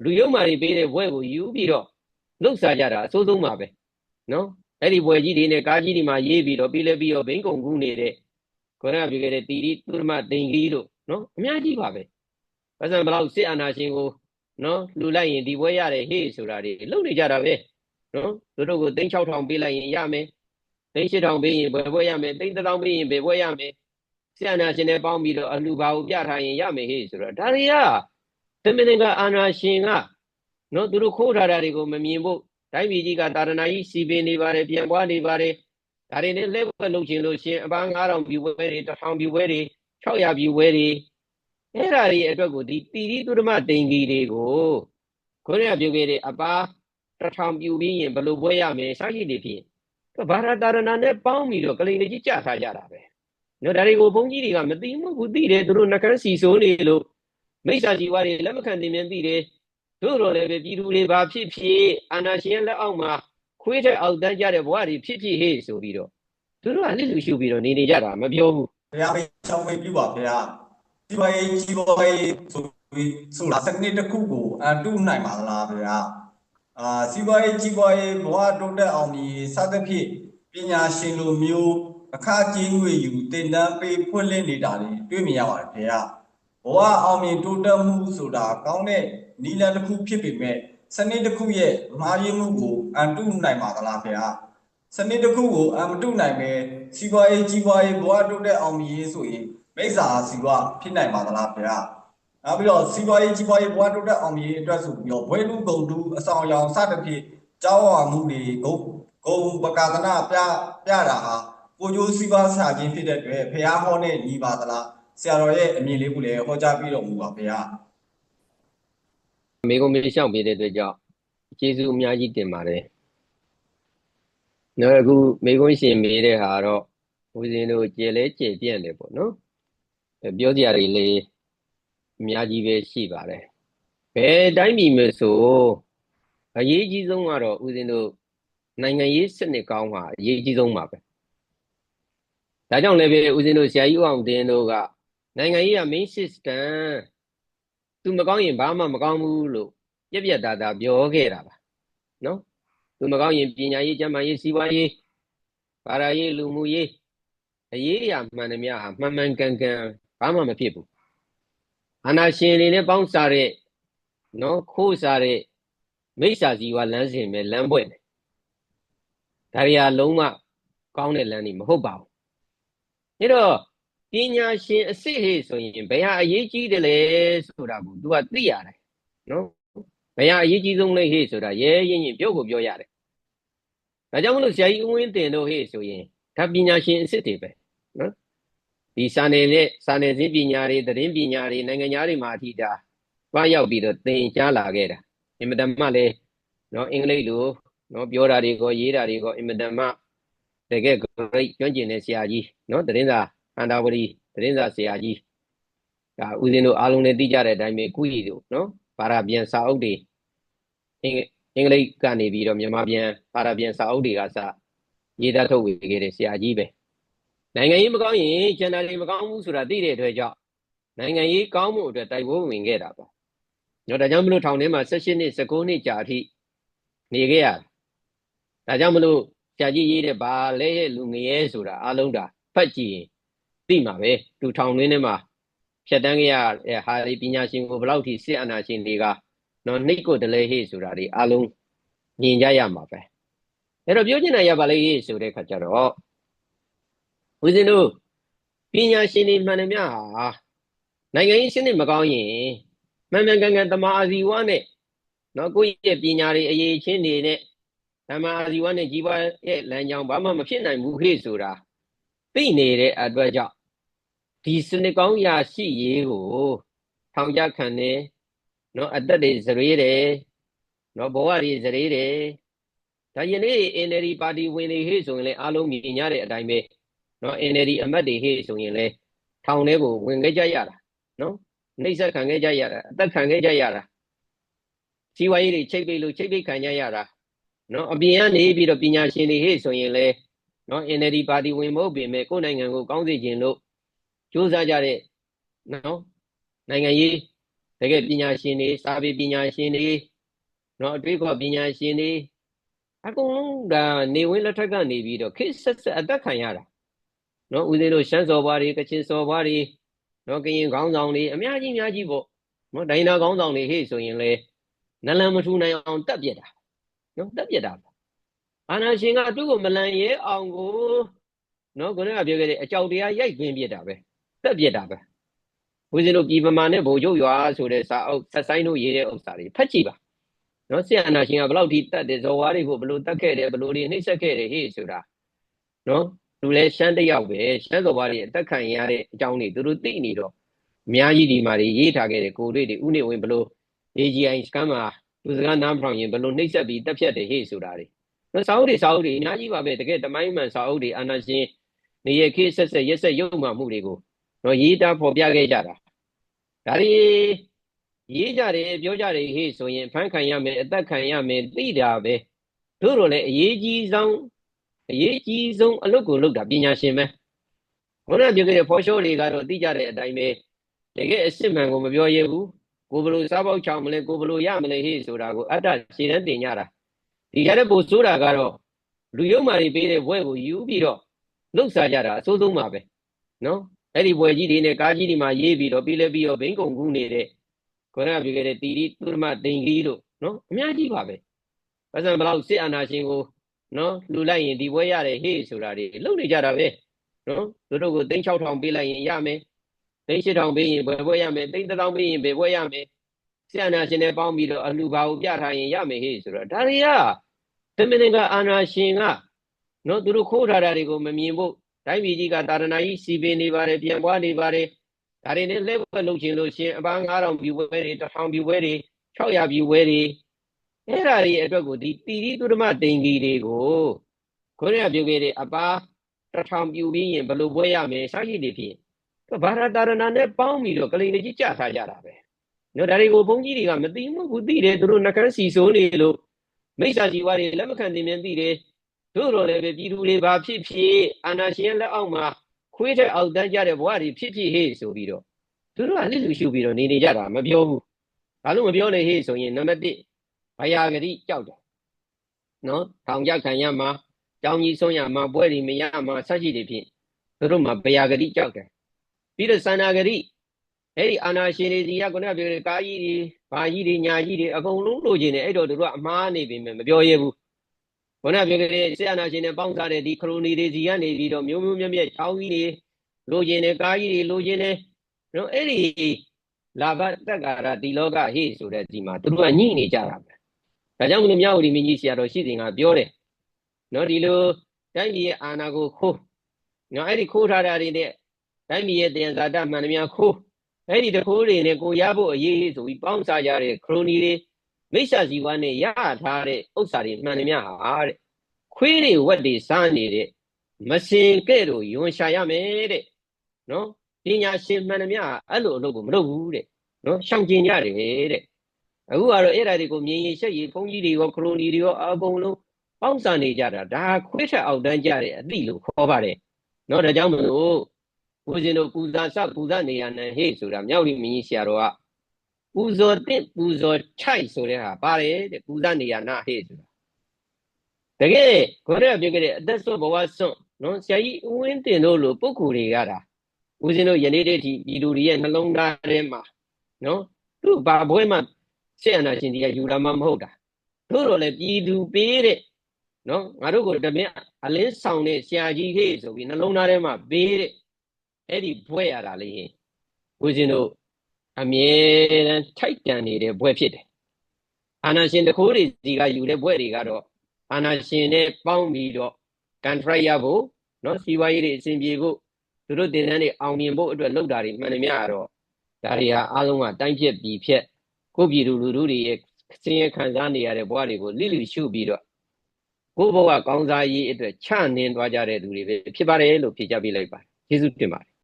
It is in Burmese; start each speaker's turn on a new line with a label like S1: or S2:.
S1: လူယုံမာတွေပေးတဲ့ဘွဲကိုယူပြီးတော့လှုပ်ရှားကြတာအစိုးဆုံးပါပဲနော်အဲ့ဒီဘွဲကြီးတွေနဲ့ကားကြီးတွေမှာရေးပြီးတော့ပြီးတော့ဘိန်းကုံကူးနေတဲ့ခေါင်းကပြောခဲ့တဲ့တီရီသုရမတိန်ကြီးလို့နော်အများကြီးပါပဲပတ်စံဘလောက်စစ်အာဏာရှင်ကိုနော်လူလိုက်ရင်ဒီဘွဲရတယ်ဟေ့ဆိုတာတွေလုပ်နေကြတာပဲနော်သူတို့ကို3600ပေးလိုက်ရင်ရမယ်3000ပေးရင်ဘွဲရမယ်3000ပေးရင်ဘယ်ဘွဲရမယ်ဆရာနာရှင်နဲ့ပေါင်းပြီးတော့အလှဘာကိုပြထားရင်ရမယ်ဟေ့ဆိုတော့ဒါတွေကတမင်ကအာဏာရှင်ကနော်သူတို့ခိုးထားတာတွေကိုမမြင်ဖို့တိုင်းပြည်ကြီးကတာရဏကြီးစီပင်နေပါတယ်ပြန်ပွားနေပါတယ်ဒါတွေနဲ့လက်ဝဲလုပ်ချင်လို့ရှင်အပန်း9000ပြူပွဲတွေ1000ပြူပွဲတွေ600ပြူပွဲတွေအဲ့ဓာတွေအတွက်ကိုဒီတီရီသုရမတိန်ကြီးတွေကိုခေါင်းကပြောခဲ့တဲ့အပါ1000ပြူပြီးရင်ဘယ်လိုပွဲရမယ်စရှိတွေဖြစ်ဘာသာတာရဏနဲ့ပေါင်းပြီးတော့ကလေးလေးကြီးကြထားကြတာပဲနော်ဒါတွေကိုဘုန်းကြီးတွေကမသိဘူးသိတယ်သူတို့နှကန်းစီဆိုးနေလို့မိစ္ဆာជីဝါတွေလက်မခံတင်မြန်သိတယ်တို့တော့လည်းပဲပြည်သူတွေဘာဖြစ်ဖြစ်အာဏာရှင်လက်အောက်မှာခွေးတဲ့အောက်တန်းကြတဲ့ဘဝတွေဖြစ်ဖြစ်ဟေ့ဆိုပြီးတော့သူတို့ကလစ်လူရှုပြီးတော့နေကြတာမပြောဘူး
S2: ဘုရားချောင်းပေးပြပါဗျာဒီဘရေးဆိုတာစနစ်တစ်ခုကိုအတုနိုင်ပါသလားဗျာစီးပွားရေးဘဝတိုးတက်အောင်မြည်စသဖြင့်ပညာရှင်လိုမျိုးအခကြီးငွေယူတင်တန်းပေးဖွင့်လှစ်နေတာတွေတွေ့မြင်ရပါတယ်ဗျာဘဝအောင်မြင်တိုးတက်မှုဆိုတာကောင်းတဲ့နည်းလမ်းတစ်ခုဖြစ်ပေမဲ့စနစ်တစ်ခုရဲ့မှားယွင်းမှုကိုအတုနိုင်ပါသလားဗျာစနစ်တစ်ခုကိုမတုနိုင်ပဲစီးပွားရေးဘဝတိုးတက်အောင်မြည်ဆိုရင်မိစ္ဆာစီဝဖြစ်နိုင်ပါသလားဗျာနောက်ပြီးတော့စီးပွားရေးဘဝတိုးတက်အောင်မြည်အတွက်ဆိုပြီးတော့ဘွဲလူဂုံတူအဆောင်ရောင်စသဖြင့်ကြောင်းအောင်မှုတွေဂုံပကာသနာပြတာဟာကိုကျိုးစီးပွားဆရာချင်းဖြစ်တဲ့အတွက်ဖះဟောနဲ့ညီပါသလားဆရာတော်ရဲ့အမြင်လေးကိုလည်းဟောကြားပြီးတော်မူပါဗျာ
S1: မေကုံမေရှောက်ပေးတဲ့အတွက်ကြောင့်ကျေးဇူးအများကြီးတင်ပါတယ်နော်အခုမေကုံရှင်မေးတဲ့ဟာတော့ဦးဇင်းတို့ကျေလဲကျေပြန့်တယ်ပေါ့နော်ပြောစရာတွေလေးအများကြီးပဲရှိပါတယ်ဘယ်တိုင်းပြည်မှာဆိုအရေးကြီးဆုံးကတော့ဦးဇင်းတို့နိုင်ငံရေးစနစ်ကောင်းမှာအရေးကြီးဆုံးပါပဲဒါကြောင့်လည်းပဲဦးဇင်းတို့ဆရာကြီးဦးအောင်တင်းတို့ကနိုင်ငံရေးက main system သူမကောင်းရင်ဘာမှမကောင်းဘူးလို့ပြက်သားပြောခဲ့တာပါနော်သူမကောင်းရင်ပညာရေးကျန်းမာရေးစီးပွားရေးဘာသာရေးလူမှုရေးအရေးအရာမှန်သမျှဟာမှန်ကန်ဘာမှမဖြစ်ဘူးအာဏာရှင်တွေနဲ့ပေါင်းစားတဲ့နော်ခိုးစားတဲ့မိစ္ဆာဇီဝလမ်းစဉ်ပဲလမ်းပွင့်တယ်ဒါရီဟာလုံးဝကောင်းတဲ့လမ်းကြီးမဟုတ်ပါဘူးအဲ့တော့ပညာရှင်အစစ်ဟေ့ဆိုရင်ဘယ်ဟာအရေးကြီးတယ်လဲဆိုတာကို तू ကသိရတယ်နော်ဘယ်ဟာအရေးကြီးဆုံးလဲဟေ့ဆိုတာရဲရင်ပြောရတယ်ဒါကြောင့်မလို့ဆရာကြီးဦးဝင်းတင်တို့ဟေ့ဆိုရင်ဒါပညာရှင်အစစ်တွေပဲနော်ဒီစာနယ်ဇင်းပညာတွေသတင်းပညာတွေနိုင်ငံသားတွေမှာအထိဒါတွားရောက်ပြီးတော့သင်ကြားလာခဲ့တာအင်မတန်မှလည်းနော်အင်္ဂလိပ်လိုနော်ပြောတာတွေကိုရေးတာတွေကိုအင်မတန်မှတကယ် great ကျွမ်းကျင်တဲ့ဆရာကြီးနော်သတင်းစာအန္တဝရီသတင်းစာဆရာကြီးဒါဦးဇင်းတို့အားလုံးလည်းသိကြတဲ့အတိုင်းပဲကုရီတို့နော်ဘာသာပြန်စာအုပ်တွေအင်္ဂလိပ်ကနေပြီးတော့မြန်မာပြန်ဘာသာပြန်စာအုပ်တွေကစရေးသားထုတ်ဝေခဲ့တဲ့ဆရာကြီးပဲနိုင်ငံရေးမကောင်းရင်ကျန်တာတွေမကောင်းဘူးဆိုတာသိတဲ့အတွက်ကြောင့်နိုင်ငံရေးကောင်းမှုအတွက်တိုက်ပွဲဝင်ခဲ့တာပါနော်ဒါကြောင့်မလို့ထောင်ထဲမှာ18နှစ်19နှစ်ကြာအထိနေခဲ့ရဒါကြောင့်မလို့ဆရာကြီးရေးတဲ့ဘာလဲရဲ့လူငရဲဆိုတာအလုံးတာဖတ်ကြည့်ရင်သိမှာပဲသူထောင်တွင်းထဲမှာဖြတ်တန်းခဲ့ရတဲ့ဟာဒီပညာရှင်ကိုဘယ်လောက်ထိစစ်အာဏာရှင်တွေကနော်နှိတ်ကိုတလဲဟေ့ဆိုတာတွေအလုံးမြင်ကြရမှာပဲအဲ့တော့ပြောချင်တာရပါလေဆိုတဲ့ခါကျတော့ဦးဇင်းတို့ပညာရှင်တွေမှန်တယ်များဟာနိုင်ငံရေးစနစ်မကောင်းရင်မှန်ကန်သမာအာဇီဝနဲ့နော်ကိုယ့်ရဲ့ပညာတွေအရေးချင်းတွေနဲ့ဓမ္မအာဇီဝနဲ့ကြီးပွားရဲ့လမ်းကြောင်းဘာမှမဖြစ်နိုင်ဘူးခေဆိုတာသိနေတဲ့အတွက်ကြောင့်ဒီစနစ်ကောင်းရာရှိရေးကိုထောင်ကြခံနေနော်အသက်တွေဇရွေးတယ်နော်ဘဝတွေဇရွေးတယ်ဒါယနေ့ NLD ပါတီဝင်တွေဟေ့ဆိုရင်လည်းအားလုံးမြင်ကြတဲ့အတိုင်းပဲနော် NLD အမတ်တွေဟေ့ဆိုရင်လည်းထောင်ထဲကိုဝင်ခဲ့ကြရတာနော်နှိပ်စက်ခံခဲ့ကြရတာအသက်ခံခဲ့ကြရတာစီဝါရေးတွေချိတ်ပိတ်လို့ချိတ်ပိတ်ခံကြရတာနော်အပြင်ကနေပြီးတော့ပညာရှင်တွေဟေ့ဆိုရင်လည်းနော် NLD ပါတီဝင်မဟုတ်ပေမဲ့ကိုယ်နိုင်ငံကိုကောင်းစေခြင်းလို့ကြိုးစားကြတဲ့နော်နိုင်ငံရေးတ ကယ်ပညာရှင်တွေစာပေပညာရှင်တွေနော်အတွေးခေါ်ပညာရှင်တွေအကုန်လုံးဒါနေဝင်လက်ထက်ကနေပြီးတော့ခေတ်ဆက်ဆက်အသက်ခံရတာနော်ဦးဇင်းတို့ရှမ်းစော်ဘွားတွေကချင်စော်ဘွားတွေနော်ကရင်ခေါင်းဆောင်တွေအများကြီးပေါ့နော်ဒိုင်နာခေါင်းဆောင်တွေဟေ့ဆိုရင်လေနလန်မထူနိုင်အောင်တက်ပြက်တာနော်တက်ပြက်တာအာနာရှင်ကသူ့ကိုမလန်ရဲအောင်ကိုနော်ခုနကပြောခဲ့တဲ့အကြောက်တရားရိုက်သွင်းပြစ်တာပဲတက်ပြက်တာပဲဦးဇင်းတို့ပြည်ပမာနဲ့ဗိုလ်ချုပ်ရွာဆိုတဲ့စာအုပ်ဆက်ဆိုင်တို့ရေးတဲ့ဥစ္စာတွေဖတ်ကြည့်ပါနော်ဆရာနာရှင်ကဘယ်လောက်ထိတတ်တယ်ဇော်ဝါးတွေကိုဘယ်လိုတတ်ခဲ့တယ်ဘယ်လိုတွေနှိမ့်ဆက်ခဲ့တယ်ဟေ့ဆိုတာနော်သူလဲရှမ်းတယောက်ပဲရှမ်းဇော်ဝါးတွေအသက်ခံရတဲ့အကြောင်းတွေသူတို့သိနေတော့အများကြီးဒီမှာတွေရေးထားခဲ့တယ်ကိုတွေဥနေဝင်ဘယ်လို AGI စကန်မှာသူစကားနားမထောင်ရင်ဘယ်လိုနှိမ့်ဆက်ပြီးတက်ဖြတ်တယ်ဟေ့ဆိုတာတွေနော်စာအုပ်တွေအများကြီးပါပဲတကယ်တမိုင်းမှန်စာအုပ်တွေအာနာရှင်နေရခေဆက်ဆက်ရက်ဆက်ရုပ်မှမှုတွေကိုနော်ရေးသားဖော်ပြခဲ့ကြတာဒါတွေရေးကြတယ်ပြောကြတယ်ဟေ့ဆိုရင်ဖန်ခံရမယ်အသက်ခံရမယ်သိတာပဲတို့တော့လေအရေးကြီးဆုံးအလုပ်ကိုလုပ်တာပညာရှင်ပဲဘုရားပြောခဲ့တဲ့ဖော်ရှောတွေကတော့သိကြတဲ့အတိုင်းပဲတကယ်အစစ်မှန်ကိုမပြောရဘူးကိုဘယ်လိုစားပေါက်ချောင်မလဲကိုဘယ်လိုရမလဲဟေ့ဆိုတာကိုအတ္တရှင်းတန်းတင်ကြတာဒီကြတဲ့ပို့ဆိုတာကတော့လူယုံမာတွေပေးတဲ့ဘွဲကိုယူပြီးတော့လှုပ်ရှားကြတာအစိုးဆုံးပါပဲနော်အဲ့ဒီဘွဲကြီးတွေနဲ့ကားကြီးတွေမှာရေးပြီးတော့ပြီးလဲပြီးတော့ဘိန်းကုံကူးနေတဲ့ခေါင်းကပြောခဲ့တဲ့တီတီသုရမတင်ကြီးတို့နော်အများကြီးပါပဲပတ်စံဘလောက်စစ်အာဏာရှင်ကိုနော်လူလိုက်ရင်ဒီဘွဲရတယ်ဟေ့ဆိုတာတွေလုပ်နေကြတာပဲနော်သူတို့ကိုသိန်း6000ပေးလိုက်ရင်ရမယ်သိန်း8000ပေးရင်ဘယ်ဘွဲရမယ်သိန်း1000ပေးရင်ဘယ်ဘွဲရမယ်စစ်အာဏာရှင်နဲ့ပေါင်းပြီးတော့အလူပါကိုပြထားရင်ရမယ်ဟေ့ဆိုတော့ဒါတွေကတမင်ကအာဏာရှင်ကနော်သူတို့ခိုးထားတာတွေကိုမမြင်ဖို့တိုင်းပြည်ကြီးကတာရဏကြီးစီပင်နေပါတယ်ပြန်ပွားနေပါတယ်ဒါတွေနဲ့လက်ဝဲလုပ်ချင်လို့ရှင်အပန်း9000ပြူပွဲတွေ1000ပြူပွဲတွေ600ပြူပွဲတွေအဲ့ဒါတွေအတွက်ကိုဒီတီတီသုရမတိန်ကြီးတွေကိုခေါင်းကပြောခဲ့တဲ့အပန်း1000ပြူပြီးရင်ဘယ်လိုပွဲရမယ်စရှိတွေဖြင့်ဘာသာတာရဏနဲ့ပေါင်းပြီးတော့ကလေးလေးကြီးကြထားကြတာပဲနော်ဒါတွေကိုဘုန်းကြီးတွေကမသိဘူးသိတယ်သူတို့နှကန်းစီဆိုးနေလို့မိစ္ဆာជីဝါတွေလက်မခံတင်မြန်သိတယ်တို့တော့လည်းပဲပြည်သူတွေဘာဖြစ်ဖြစ်အာဏာရှင်လက်အောက်မှာခွေးတဲ့အောက်တန်းကြတဲ့ဘဝတွေဖြစ်ဖြစ်ဟေ့ဆိုပြီးတော့သူတို့ကလက်လူရှုပြီးတော့နေကြတာမပြောဘူးဘာလို့မပြောလဲဟေ့ဆိုရင်နံပါတ်1ဘယာဂတိကြောက်တယ်နော်ထောင်ကြခံရမှာကြောင်ကြီးဆုံးရမှာပွဲတွေမရမှာဆက်ရှိတွေဖြင့်သူတို့မှာဘယာဂတိကြောက်တယ်ပြီးတော့စန္ဒာဂတိအဲ့ဒီအာဏာရှင်တွေစီကခုနကပြောတဲ့ကာကြီးတွေဘာကြီးတွေညာကြီးတွေအကုန်လုံးလိုချင်တယ်အဲ့တော့သူတို့ကအမှားနေပြီမပြောရဘူးခုနကပြောတဲ့ဆရာနာရှင်နဲ့ပေါင်းစားတဲ့ဒီခရိုနီတွေစီကနေပြီးတော့မျိုးမျိုးမြက်ချောင်းကြီးတွေလိုချင်တယ်ကားကြီးတွေလိုချင်တယ်နော်အဲ့ဒီလာဘတက်ကာရဒီလောကဟေ့ဆိုတဲ့ဒီမှာသူတို့ကညှိနေကြတာပဲဒါကြောင့်မလို့မြောက်ဝတီမင်းကြီးဆရာတော်ရှိစဉ်ကပြောတယ်နော်ဒီလိုတိုင်းပြည်ရဲ့အာဏာကိုခိုးနော်အဲ့ဒီခိုးထားတာတွေနဲ့တိုင်းပြည်ရဲ့တရားဇာတမှန်သမျှခိုးအဲ့ဒီတခိုးတွေနဲ့ကိုရဖို့အရေးဆိုပြီးပေါင်းစားကြတဲ့ခရိုနီတွေမိစ္ဆာဇီဝနဲ့ရထားတဲ့ဥစ္စာတွေမှန်သမျှဟာတဲ့ခွေးတွေဝက်တွေစားနေတဲ့မစင်ကဲ့သို့ယွန်ရှာရမယ်တဲ့နော်ပညာရှင်မှန်သမျှအဲ့လိုအလုပ်ကိုမလုပ်ဘူးတဲ့နော်ရှောင်ကျင်ကြတယ်တဲ့အခုကတော့အဲ့ဒါတွေကိုမြင်ရင်ရှက်ရင်ဘုန်းကြီးတွေရောခရိုနီတွေရောအကုန်လုံးပေါင်းစားနေကြတာဒါခွေးထက်အောက်တန်းကြတဲ့အသည့်လို့ခေါ်ပါတယ်နော်ဒါကြောင့်မလို့ဦးဇင်းတို့ပူဇာစပူဇာနေရနံဟေ့ဆိုတာမြောက်ရီမင်းကြီးဆရာတော်ကပူဇော်တဲ့ပူဇော်ချိုက်ဆိုတဲ့ဟာပါတယ်တဲ့ပူဇာနေရနာဟေ့ဆိုတာတကယ်ခေါ်ရပြောခဲ့တဲ့အသက်ဆုံးဘဝဆုံးနော်ဆရာကြီးဦးဝင်းတင်တို့လိုပုဂ္ဂိုလ်တွေကတာဦးဇင်းတို့ယနေ့တည်းဒီပြည်သူတွေရဲ့နှလုံးသားထဲမှာနော်သူ့ဘာဘွဲမှဆရာနာရှင်ကြီးကယူလာမှမဟုတ်တာတို့တော့လေပြည်သူပေးတဲ့နော်ငါတို့ကိုတမင်အလင်းဆောင်တဲ့ဆရာကြီးဟေ့ဆိုပြီးနှလုံးသားထဲမှာပေးတဲ့အဲ့ဒီဘွဲရတာလေဦးဇင်းတို့အမြဲတမ်းထိုက်တန်နေတဲ့ဘွဲဖြစ်တယ်အာနာရှင်တခိုးတွေစီကယူတဲ့ဘွဲတွေကတော့အာနာရှင်နဲ့ပေါင်းပြီးတော့ကန်ထရိုက်ရဖို့နော်စီဝါရေးတွေအဆင်ပြေဖို့သူတို့တင်တန်းတွေအောင်မြင်ဖို့အတွက်လုပ်တာတွေမှန်တယ်များတော့ဒါတွေဟာအားလုံးကတိုင်းဖြစ်ပြီးဖြစ်ကိုပြည်သူလူထုတွေရဲ့ဆင်းရဲခံစားနေရတဲ့ဘဝတွေကိုလိလိရှုပြီးတော့ကိုဘဝကောင်းစားရေးအတွက်ချနှင်းသွားကြတဲ့သူတွေပဲဖြစ်ပါတယ်လို့ဖြေကြပြလိုက်ပါတယ်ကျေးဇူးတင်ပါတယ်